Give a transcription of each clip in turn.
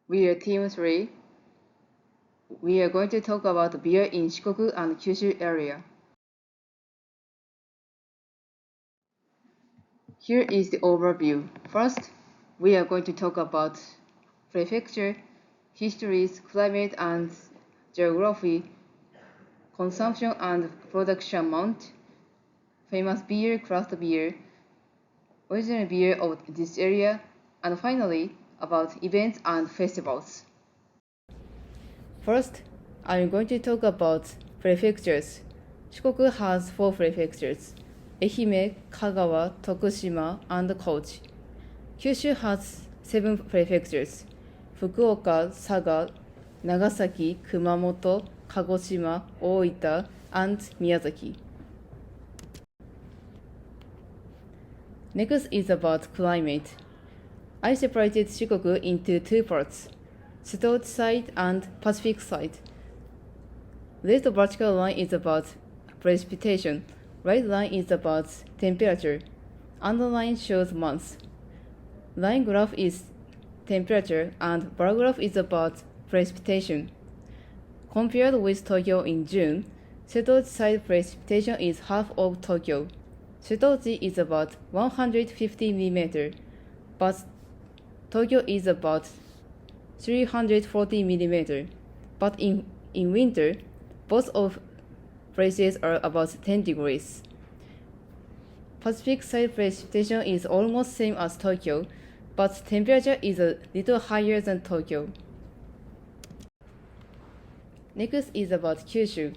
We are Team 3. We are going to talk about beer in Shikoku and Kyushu area. Here is the overview. First, we are going to talk about prefecture, histories, climate and geography, consumption and production amount, famous beer, craft beer, original beer of this area, and finally, about events and festivals. First, I'm going to talk about prefectures. Shikoku has 4 prefectures: Ehime, Kagawa, Tokushima, and Kochi. Kyushu has 7 prefectures: Fukuoka, Saga, Nagasaki, Kumamoto, Kagoshima, Oita, and Miyazaki. Next is about climate. I separated Shikoku into 2 parts: South side and Pacific side. Left vertical line is about precipitation, right line is about temperature. Underline shows months. Line graph is temperature and bar graph is about precipitation. Compared with Tokyo in June, Seto side precipitation is half of Tokyo. Setoji is about 150 mm, but Tokyo is about 340 mm. But in winter, both of places are about 10 degrees. Pacific side precipitation is almost same as Tokyo, but temperature is a little higher than Tokyo. Next is about Kyushu.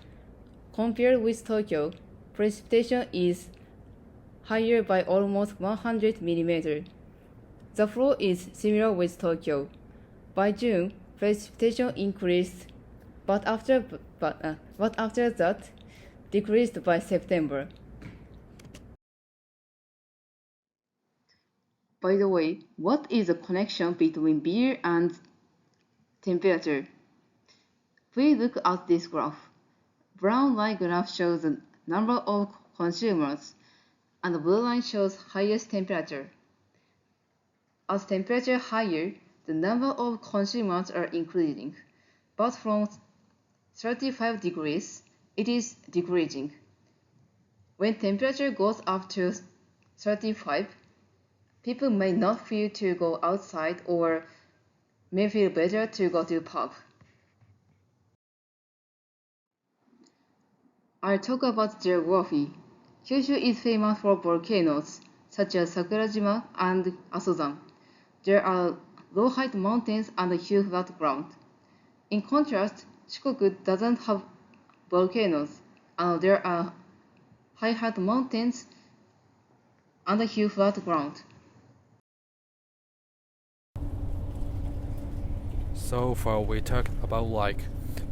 Compared with Tokyo, precipitation is higher by almost 100 mm. The flow is similar with Tokyo. By June, precipitation increased, but after that, decreased by September. By the way, what is the connection between beer and temperature? Please look at this graph. Brown line graph shows the number of consumers, and the blue line shows highest temperature. As temperature higher, the number of consumers are increasing, but from 35 degrees, it is decreasing. When temperature goes up to 35, people may not feel to go outside or may feel better to go to the pub. I'll talk about geography. Kyushu is famous for volcanoes, such as Sakurajima and Asozan. There are low-height mountains and a huge flat ground. In contrast, Shikoku doesn't have volcanoes, and there are high-height mountains and a huge flat ground. So far we talked about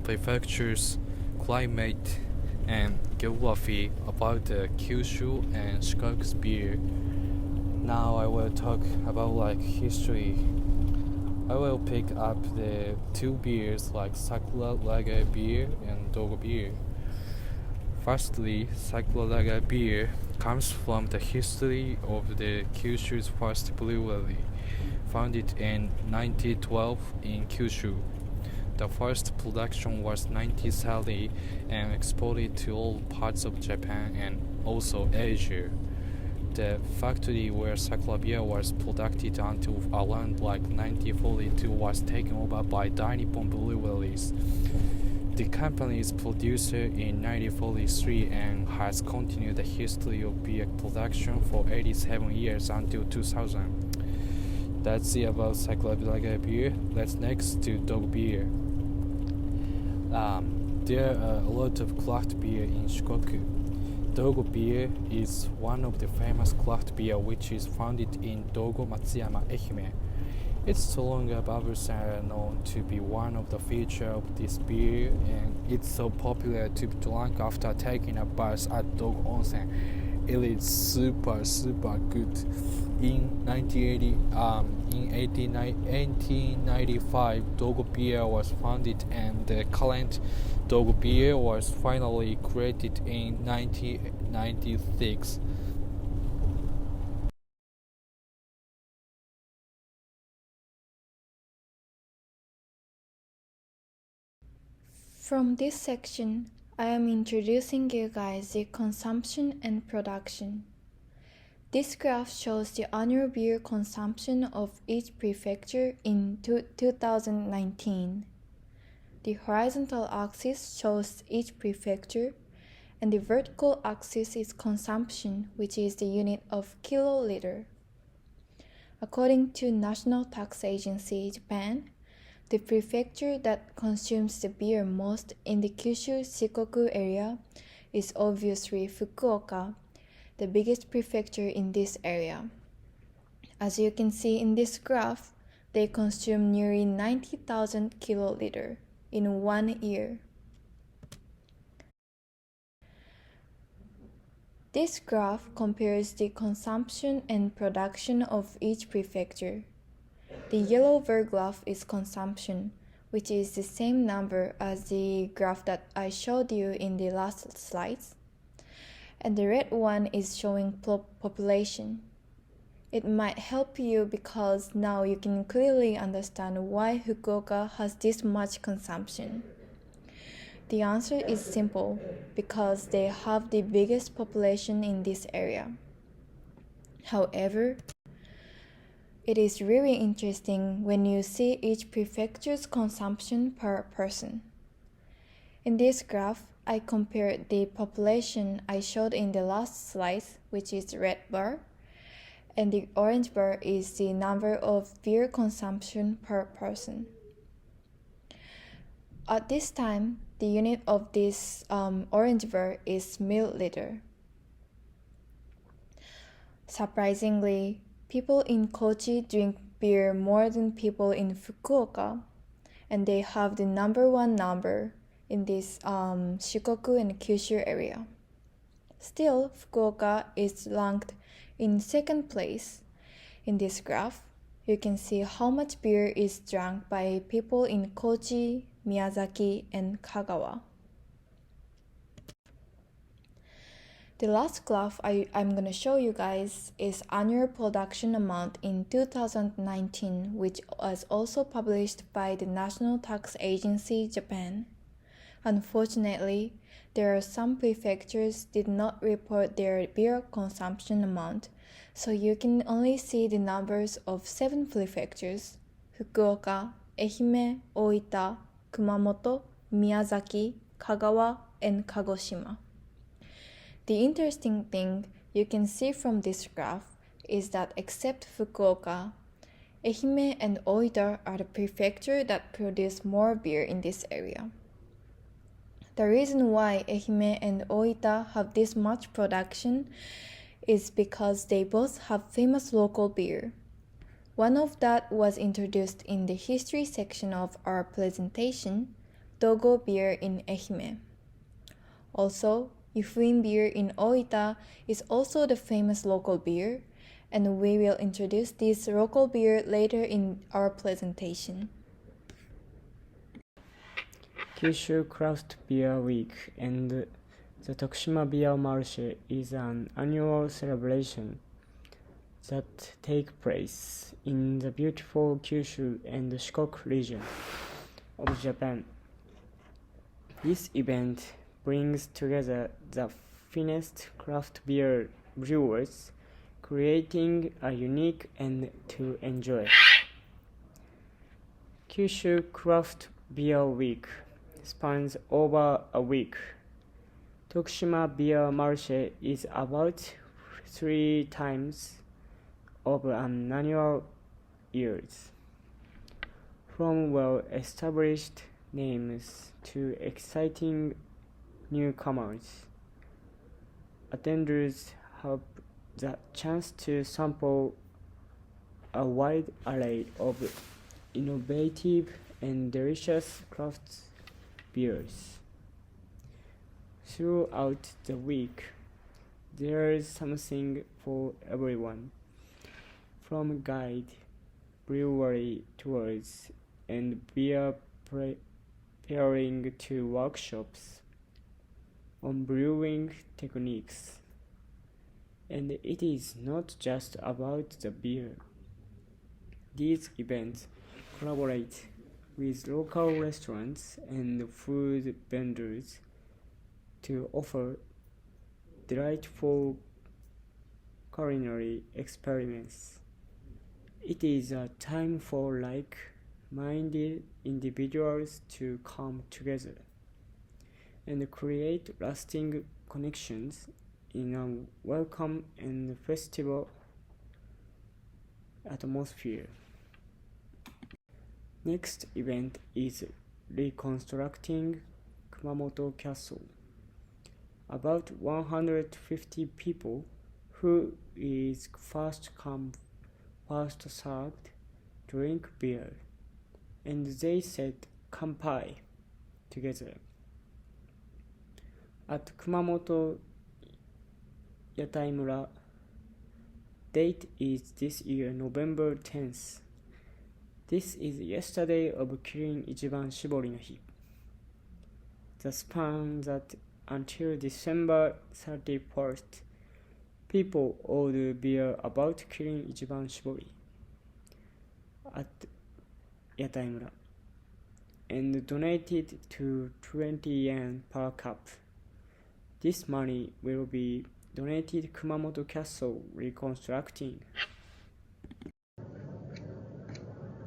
prefectures, climate, and geography about the Kyushu and Shikoku's beer. Now I will talk about history. I will pick up the 2 beers like Sakura Lager beer and Dogo beer. Firstly, Sakura Lager beer comes from the history of the Kyushu's first brewery, founded in 1912 in Kyushu. The first production was 1930 and exported to all parts of Japan and also Asia. The factory where Sakura beer was produced until around 1942 was taken over by Dainippon Breweries. The company is produced in 1943 and has continued the history of beer production for 87 years until 2000. That's it about Sakura Lager beer. Let's next to dog beer. There are a lot of craft beer in Shikoku. Dogo beer is one of the famous craft beer which is founded in Dogo Matsuyama, Ehime. Its Tolonga bubbles are known to be one of the features of this beer, and it's so popular to be drunk after taking a bath at Dogo Onsen. It is super good. In 1895, Dogo beer was founded, and the current Dogo beer was finally created in 1996. From this section, I am introducing you guys the consumption and production. This graph shows the annual beer consumption of each prefecture in 2019. The horizontal axis shows each prefecture, and the vertical axis is consumption, which is the unit of kiloliter. According to National Tax Agency Japan, the prefecture that consumes the beer most in the Kyushu Shikoku area is obviously Fukuoka, the biggest prefecture in this area. As you can see in this graph, they consume nearly 90,000 kiloliter in 1 year. This graph compares the consumption and production of each prefecture. The yellow bar graph is consumption, which is the same number as the graph that I showed you in the last slides. And the red one is showing population. It might help you because now you can clearly understand why Fukuoka has this much consumption. The answer is simple, because they have the biggest population in this area. However, it is really interesting when you see each prefecture's consumption per person. In this graph, I compared the population I showed in the last slide, which is red bar, and the orange bar is the number of beer consumption per person. At this time, the unit of this orange bar is milliliter. Surprisingly, people in Kochi drink beer more than people in Fukuoka, and they have the number one number in this Shikoku and Kyushu area. Still, Fukuoka is ranked in second place. In this graph, you can see how much beer is drunk by people in Kochi, Miyazaki, and Kagawa. The last graph I'm going to show you guys is annual production amount in 2019, which was also published by the National Tax Agency Japan. Unfortunately, there are some prefectures did not report their beer consumption amount, so you can only see the numbers of 7 prefectures: Fukuoka, Ehime, Oita, Kumamoto, Miyazaki, Kagawa, and Kagoshima. The interesting thing you can see from this graph is that except Fukuoka, Ehime and Oita are the prefecture that produce more beer in this area. The reason why Ehime and Oita have this much production is because they both have famous local beer. One of that was introduced in the history section of our presentation, Dogo beer in Ehime. Also, Yufuin beer in Oita is also the famous local beer, and we will introduce this local beer later in our presentation. Kyushu Craft Beer Week and the Tokushima Beer Marché is an annual celebration that takes place in the beautiful Kyushu and Shikoku region of Japan. This event brings together the finest craft beer brewers, creating a unique and to enjoy. Kyushu Craft Beer Week spans over a week. Tokushima Beer Marché is about 3 times of an annual years. From well-established names to exciting newcomers, attenders have the chance to sample a wide array of innovative and delicious craft beers. Throughout the week, there is something for everyone, from guide, brewery tours, and beer pairing to workshops on brewing techniques. And it is not just about the beer. These events collaborate with local restaurants and food vendors to offer delightful culinary experiments. It is a time for like-minded individuals to come together and create lasting connections in a welcome and festival atmosphere. Next event is reconstructing Kumamoto Castle. About 150 people who is first come, first served drink beer, and they said "Kanpai" together. At Kumamoto Yataimura, date is this year November 10th. This is yesterday of Kirin Ichiban Shibori no Hi. The span that until December 31st, people ordered beer about Kirin Ichiban Shibori at Yataimura and donated to 20 yen per cup. This money will be donated Kumamoto Castle reconstructing.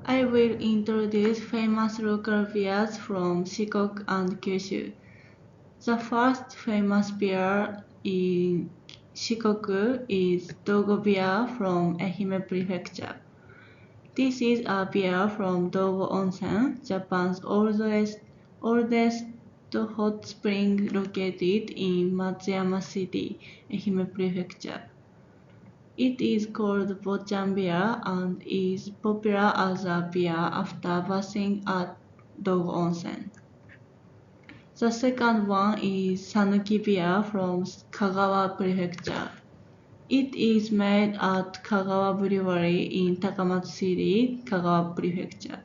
I will introduce famous local beers from Shikoku and Kyushu. The first famous beer in Shikoku is Dogo beer from Ehime Prefecture. This is a beer from Dogo Onsen, Japan's oldest hot spring located in Matsuyama City, Ehime Prefecture. It is called Bochan beer and is popular as a beer after bathing at Dogo Onsen. The second one is Sanuki beer from Kagawa Prefecture. It is made at Kagawa Brewery in Takamatsu City, Kagawa Prefecture.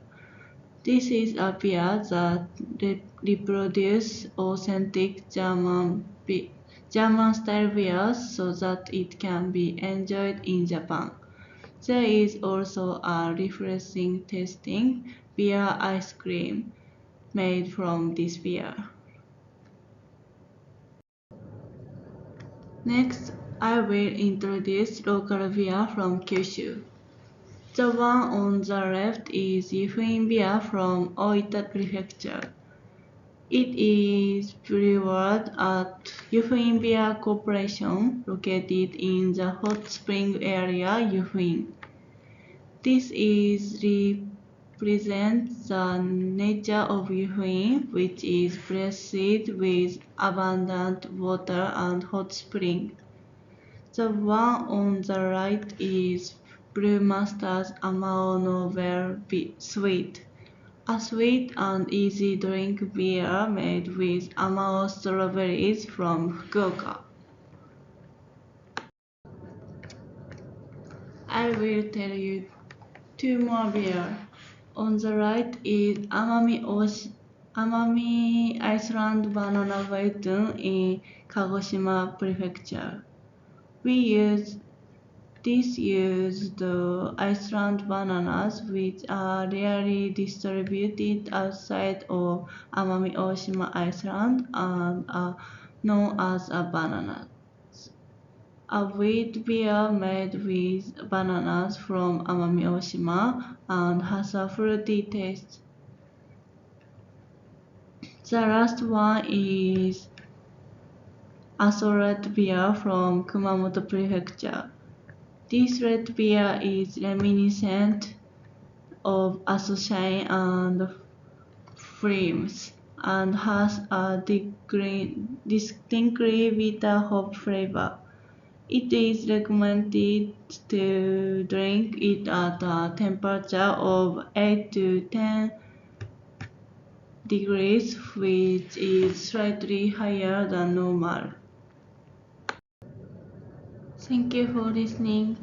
This is a beer that reproduces authentic German-style beers so that it can be enjoyed in Japan. There is also a refreshing tasting beer ice cream made from this beer. Next, I will introduce local beer from Kyushu. The one on the left is Yufuin beer from Oita Prefecture. It is brewed at Yufuin Beer Corporation, located in the hot spring area Yufuin. This represents the nature of Yufuin, which is blessed with abundant water and hot spring. The one on the right is Brewmaster's Amao Novel Sweet, a sweet and easy drink beer made with Amao strawberries from Fukuoka. I will tell you two more beers. On the right is Amami Iceland Banana Weitun in Kagoshima Prefecture. These use the Iceland bananas, which are rarely distributed outside of Amami Oshima Iceland and are known as bananas. A wheat beer made with bananas from Amami Oshima and has a fruity taste. The last one is Aso red beer from Kumamoto Prefecture. This red beer is reminiscent of Aso shine and flames and has a distinctly bitter hop flavor. It is recommended to drink it at a temperature of 8 to 10 degrees, which is slightly higher than normal. Thank you for listening.